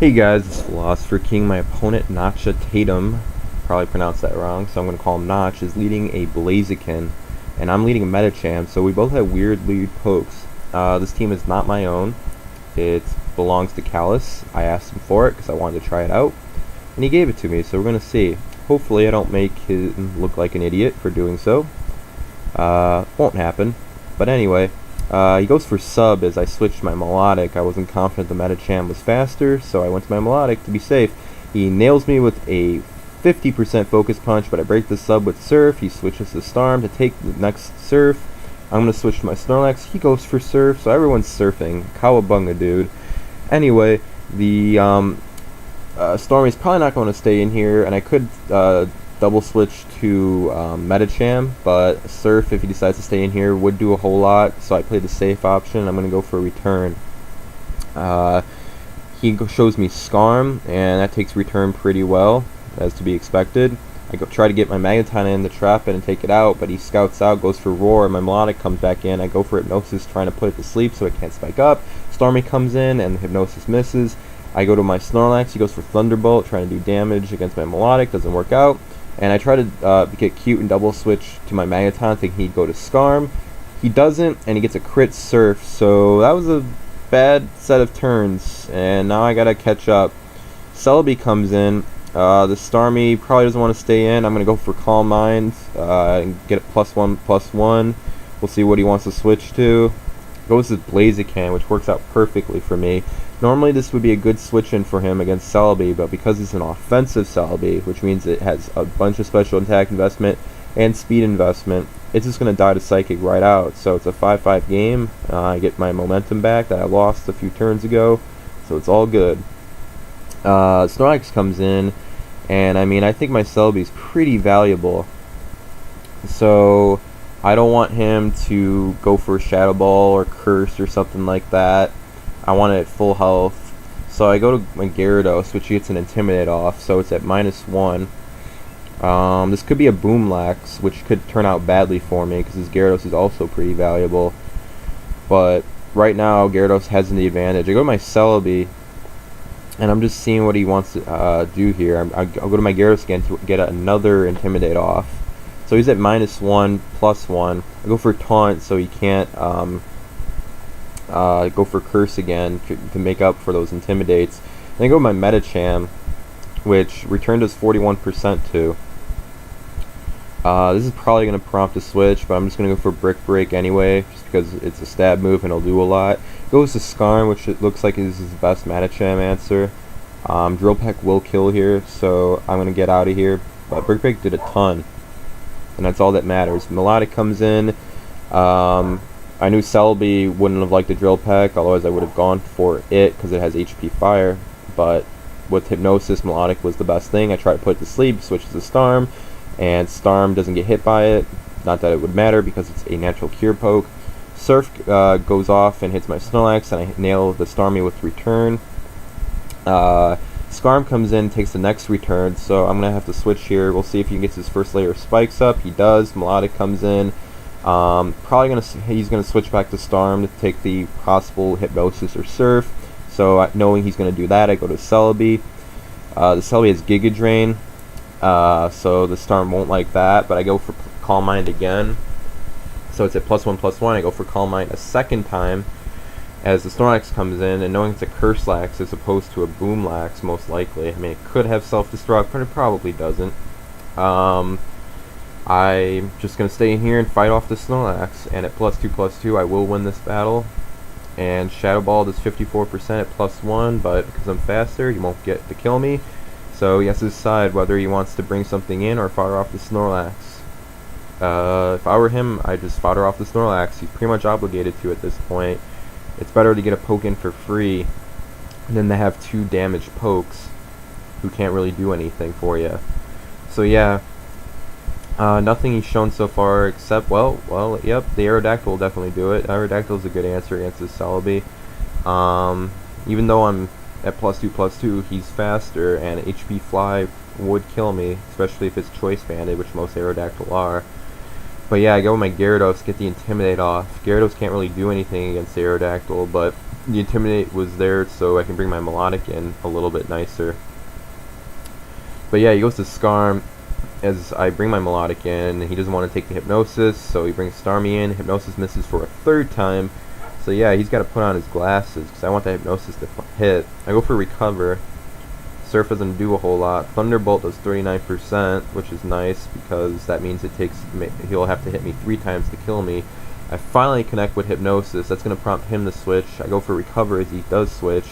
Hey guys, it's PhilosopherKing. My opponent, Nachtatem, probably pronounced that wrong, so I'm going to call him Notch, is leading a Blaziken, and I'm leading a Metachamp, so we both have weird lead pokes. This team is not my own. It belongs to CALLOUS. I asked him for it because I wanted to try it out, and he gave it to me, so we're going to see. Hopefully I don't make him look like an idiot for doing so. Won't happen. But anyway, he goes for sub as I switched my melodic. I wasn't confident the Metachamp was faster, so I went to my melodic to be safe. He nails me with a 50% focus punch, but I break the sub with surf. He switches to Starm to take the next surf. I'm going to switch to my Snorlax. He goes for surf, so everyone's surfing. Cowabunga, dude. Anyway, the Stormy's probably not going to stay in here, and I could double switch to Metachamp, but Surf, if he decides to stay in here, would do a whole lot, so I played the safe option. I'm going to go for a return. He shows me Scarm, and that takes return pretty well, as to be expected. I try to get my Magneton in to trap it and take it out, but he scouts out, goes for Roar, and my Melodic comes back in. I go for Hypnosis, trying to put it to sleep so it can't spike up. Stormy comes in, and Hypnosis misses. I go to my Snorlax, he goes for Thunderbolt, trying to do damage against my Melodic, doesn't work out. And I try to get cute and double switch to my Magneton, thinking he'd go to Scarm. He doesn't, and he gets a crit Surf, so that was a bad set of turns, and now I gotta catch up. Celebi comes in. The Starmie probably doesn't want to stay in. I'm gonna go for Calm Mind and get a +1/+1. We'll see what he wants to switch to. Goes with Blaziken, which works out perfectly for me. Normally this would be a good switch in for him against Celebi, but because it's an offensive Celebi, which means it has a bunch of special attack investment and speed investment, it's just going to die to Psychic right out. So it's a 5-5 game. I get my momentum back that I lost a few turns ago, so it's all good. Snorlax comes in, and I think my Celebi is pretty valuable. So I don't want him to go for a Shadow Ball or Curse or something like that. I want it at full health. So I go to my Gyarados, which gets an Intimidate off, so it's at -1. This could be a Boomlax, which could turn out badly for me, because this Gyarados is also pretty valuable. But right now, Gyarados has the advantage. I go to my Celebi, and I'm just seeing what he wants to do here. I'll go to my Gyarados again to get another Intimidate off. So he's at -1/+1. I go for Taunt, so he can't go for Curse again to make up for those Intimidates. Then I go with my Metachamp, which return does 41% to. This is probably going to prompt a switch, but I'm just going to go for Brick Break anyway, just because it's a stab move and it'll do a lot. Goes to Skarm, which it looks like is his best Metachamp answer. Drill Peck will kill here, so I'm going to get out of here. But Brick Break did a ton, and that's all that matters. Melodic comes in. I knew Celebi wouldn't have liked the Drill Peck, otherwise I would have gone for it because it has HP Fire. But with Hypnosis, Melodic was the best thing. I try to put it to sleep, switches to Starm, and Starm doesn't get hit by it. Not that it would matter because it's a natural cure poke. Surf goes off and hits my Snorlax, and I nail the Starmie with return. Scarm comes in, takes the next return, so I'm going to have to switch here. We'll see if he gets his first layer of spikes up. He does. Melodic comes in. He's gonna switch back to Starm to take the possible Hypnosis or Surf. So knowing he's gonna do that, I go to Celebi. The Celebi has Giga Drain, so the Starm won't like that. But I go for Calm Mind again, so it's at +1/+1. I go for Calm Mind a second time as the Snorlax comes in, and knowing it's a Curselax as opposed to a Boomlax, most likely. It could have Self-Destruct, but it probably doesn't. I'm just going to stay in here and fight off the Snorlax, and at +2/+2 I will win this battle. And Shadow Ball does 54% at +1, but because I'm faster, he won't get to kill me. So he has to decide whether he wants to bring something in or fire off the Snorlax. If I were him, I'd just fire off the Snorlax. He's pretty much obligated to at this point. It's better to get a poke in for free than to have two damaged pokes who can't really do anything for you. So yeah. Nothing he's shown so far except, yep, the Aerodactyl will definitely do it. Aerodactyl is a good answer against this Celebi. Even though I'm at +2/+2, he's faster, and HP Fly would kill me, especially if it's Choice Banded, which most Aerodactyl are. But yeah, I go with my Gyarados, get the Intimidate off. Gyarados can't really do anything against Aerodactyl, but the Intimidate was there so I can bring my Melodic in a little bit nicer. But yeah, he goes to Scarm as I bring my Melodic in. He doesn't want to take the Hypnosis, so he brings Starmie in. Hypnosis misses for a third time. So yeah, he's got to put on his glasses because I want the Hypnosis to hit. I go for Recover. Surf doesn't do a whole lot. Thunderbolt does 39%, which is nice because that means he'll have to hit me 3 times to kill me. I finally connect with Hypnosis. That's going to prompt him to switch. I go for Recover as he does switch.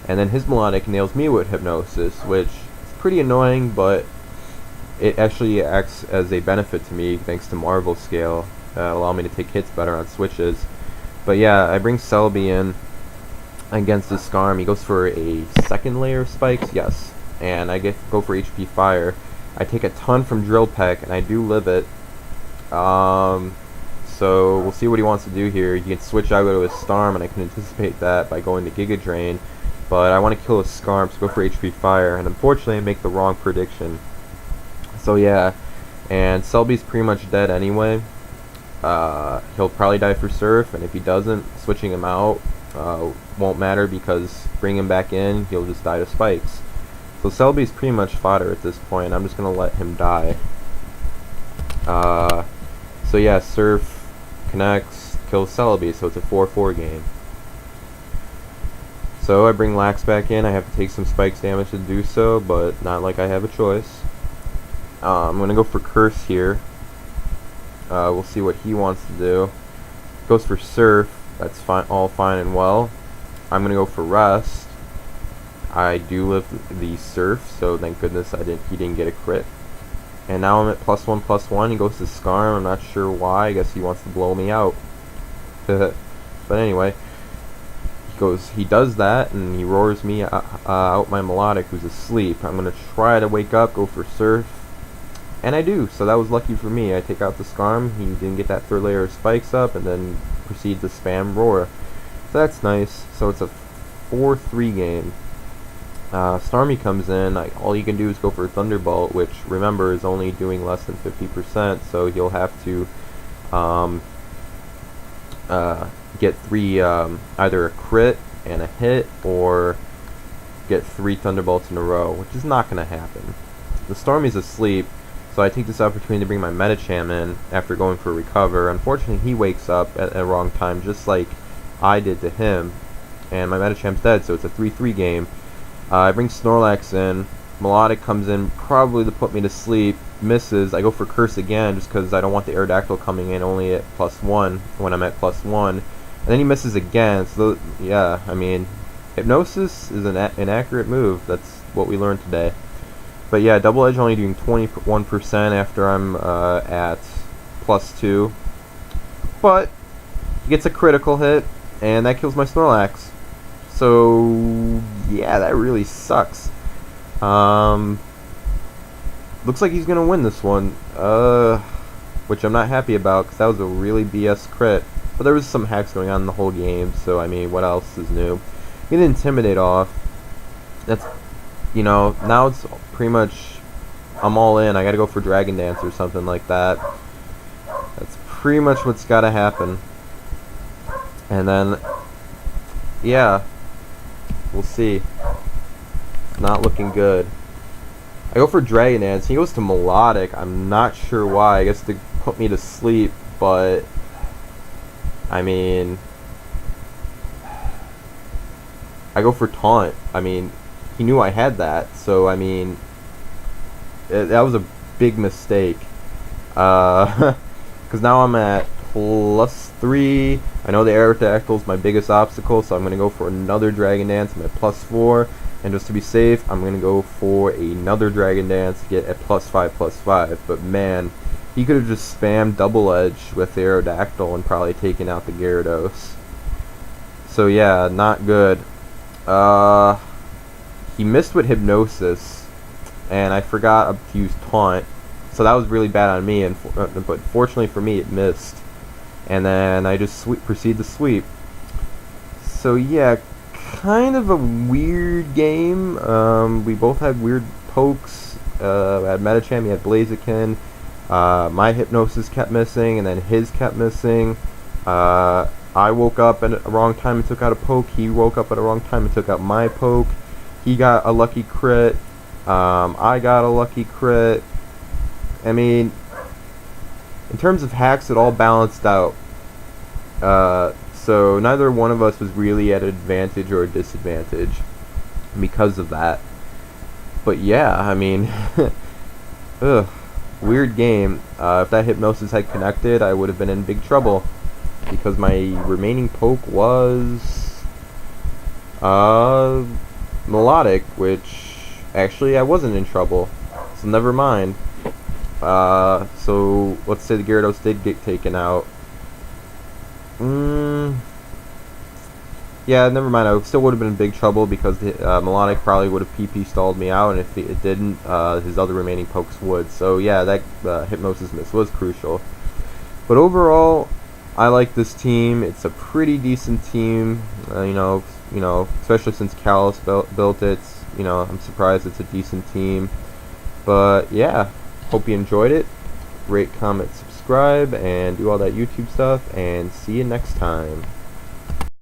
And then his Melodic nails me with Hypnosis, which is pretty annoying, but it actually acts as a benefit to me thanks to Marvel Scale. Allow me to take hits better on switches. But yeah, I bring Celebi in against the Scarm. He goes for a second layer of spikes, yes. And I go for HP Fire. I take a ton from Drill Peck, and I do live it. So we'll see what he wants to do here. He can switch out to his Storm, and I can anticipate that by going to Giga Drain. But I want to kill his Scarm, so go for HP Fire. And unfortunately, I make the wrong prediction. So yeah, and Celebi's pretty much dead anyway. He'll probably die for Surf, and if he doesn't, switching him out won't matter because bring him back in, he'll just die to spikes. So Celebi's pretty much fodder at this point. I'm just gonna let him die. So yeah, Surf connects, kills Celebi, so it's a 4-4 game. So I bring Lax back in. I have to take some spikes damage to do so, but not like I have a choice. I'm gonna go for Curse here. We'll see what he wants to do. Goes for Surf. That's fine, all fine and well. I'm gonna go for Rest. I do live the Surf, so thank goodness he didn't get a crit. And now I'm at +1/+1. He goes to Scarm. I'm not sure why. I guess he wants to blow me out. But anyway, he does that, and he roars me out my Melodic, who's asleep. I'm gonna try to wake up, go for Surf. And I do, so that was lucky for me. I take out the Scarm, he didn't get that third layer of spikes up, and then proceeds to spam Roar. So that's nice. So it's a 4-3 game. Starmie comes in, all you can do is go for Thunderbolt, which, remember, is only doing less than 50%, so he'll have to get 3, either a crit and a hit, or get 3 Thunderbolts in a row, which is not going to happen. The Starmie's asleep, so I take this opportunity to bring my Medicham in after going for Recover. Unfortunately, he wakes up at the wrong time, just like I did to him, and my Medicham's dead, so it's a 3-3 game. I bring Snorlax in. Melodic comes in probably to put me to sleep. Misses. I go for Curse again just because I don't want the Aerodactyl coming in only at +1 when I'm at +1. And then he misses again. So yeah, I mean, Hypnosis is an inaccurate move. That's what we learned today. But yeah, Double Edge only doing 21% after I'm at +2. But he gets a critical hit, and that kills my Snorlax. So yeah, that really sucks. Looks like he's gonna win this one, which I'm not happy about because that was a really BS crit. But there was some hacks going on in the whole game, so I mean, what else is new? Get Intimidate off. That's, now it's pretty much I'm all in. I gotta go for Dragon Dance or something like that. That's pretty much what's gotta happen. And then, yeah. We'll see. It's not looking good. I go for Dragon Dance. He goes to Melodic. I'm not sure why. I guess to put me to sleep, but I mean, I go for Taunt. I mean, he knew I had that, so I mean, that was a big mistake. Because now I'm at +3. I know the Aerodactyl is my biggest obstacle, so I'm going to go for another Dragon Dance. I'm at +4. And just to be safe, I'm going to go for another Dragon Dance to get at +5/+5. But man, he could have just spammed Double Edge with the Aerodactyl and probably taken out the Gyarados. So yeah, not good. He missed with Hypnosis, and I forgot to use Taunt. So that was really bad on me, but fortunately for me, it missed. And then I just proceed to sweep. So yeah, kind of a weird game. We both had weird pokes. I had Medicham, he had Blaziken. My Hypnosis kept missing, and then his kept missing. I woke up at a wrong time and took out a poke. He woke up at a wrong time and took out my poke. He got a lucky crit. I got a lucky crit. I mean, in terms of hacks, it all balanced out. So neither one of us was really at an advantage or a disadvantage because of that. But yeah, I mean, ugh, weird game. If that hypnosis had connected, I would have been in big trouble because my remaining poke was melodic, which actually I wasn't in trouble. So never mind. So let's say the Gyarados did get taken out. Yeah, never mind. I still would have been in big trouble because the melodic probably would have PP stalled me out, and if it didn't, his other remaining pokes would. So yeah, that hypnosis miss was crucial. But overall, I like this team. It's a pretty decent team. You know, especially since CALLOUS built it. You know, I'm surprised it's a decent team. But yeah, hope you enjoyed it. Rate, comment, subscribe, and do all that YouTube stuff. And see you next time.